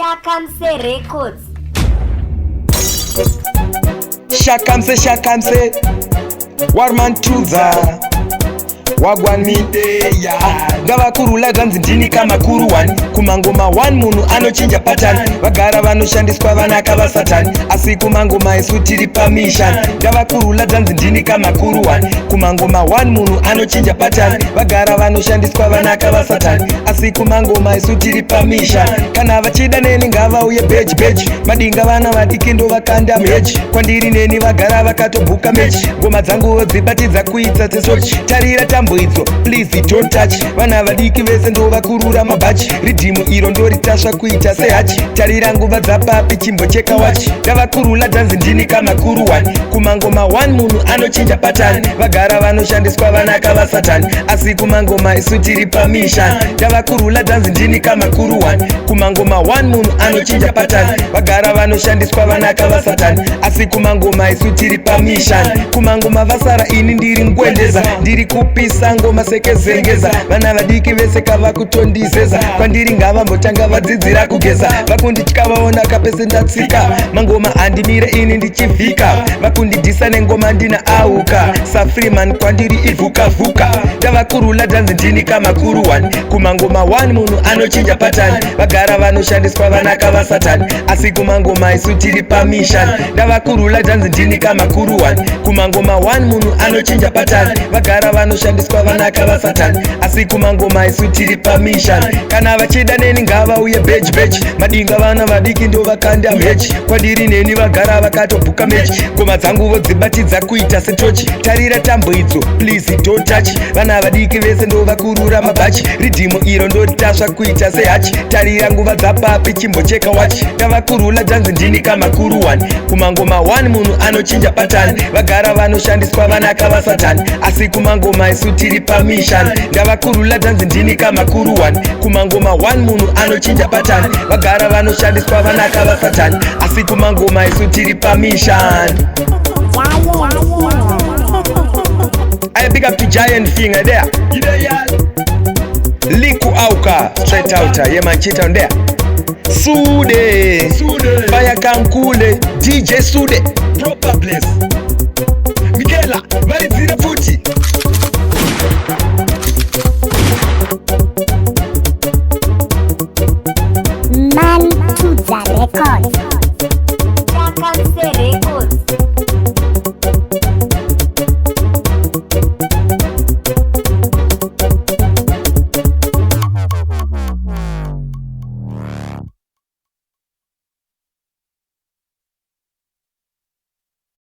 Shakamse Records. Shakamse Warman Truza Wagwan Mideya Gavakurula ganzi ndini kama kuru wani Kumangoma one munu anochinja patani Vagara vanoshandiswa vanaka vasatani Asi kumangoma isu tiri permission Gavakurula ganzi ndini kama kuru wani Kumangoma one munu anochinja patani Vagara vanoshandiswa vanaka vasatani Asi kumangoma isu tiri permission Kana vachida neni ngava uye beji Madinga vana vadiki ndo vakanda meji Kwandiri neni vagara vakatobuka meji Ngoma dzangu dzibatidza kuita tesochi Tarira tambo idzo, please don't touch Vana vadiki vese ndo vakurura mabachi Ridhimu iro ndo ritasva kuita sehachi Tarira nguva dzapapi chimbo cheka wachi Ndavakurula dhanzi ndini kama kuru wani Kumangoma one munu anochinja patani Vagara vanoshandiswa vanaka vasatani Asi kumangoma isu tiri permission Ndavakurula dhanzi ndini kama kuru wani Kumangoma one munu anochinja patani Vagara vanoshandiswa vanaka vasatani Asi kumangoma isu tiri permission Kumangoma vasara ini ndiri ngwendeza Ndiri kupisa ngoma sekezengeza Vana vadiki vese kava kutondizeza Kwandiri ngava mbotanga vadzidzira kugeza Vakunditya vaona kapese ndatsika Mangoma andimire ini ndichivhika Vakundidhisa nengoma ndina auka Safriman kwandiri ivuka Ndavakurula dhanzi ndini kama kuru wani Kumangoma one munu anochinja patani Vagara vanoshandiswa vanaka vasatani Asi kumangoma isu tiri permission Ndavakurula dhanzi ndini kama kuru wani Kumangoma one munu anochinja patani Vagara vanoshandiswa vanaka vasatani Asi kumangoma isu tiri permission Kana vachida neni ngava uye beji Madinga vana vadiki ndo vakanda meji Kwandiri neni vagara vakatobuka meji Ngoma dzangu vodzibatidza kuita setochi Tarira tambo idzo, please don't touch Vana vadiki vese ndo vakurura mabachi Ridhimu iro ndo ritasva kuita sehachi Tarira nguva dzapapi chimbo cheka wachi Ndavakurula dhanzi ndini kama kuru wani Kumangoma one munu anochinja patani Vagara vanoshandiswa vanaka vasatani Asi kumangoma isu tiri permission Ndavakurula dhanzi ndini kama kuru wani Kumangoma one munu anochinja patani Vagara vanoshandiswa vanaka vasatani Asi kumangoma isu tiri permission I big up to Giant Finger there. Liku Auka, straight out, yeah man, chit on there. Sude, Fire Kankule, DJ Sude, proper place.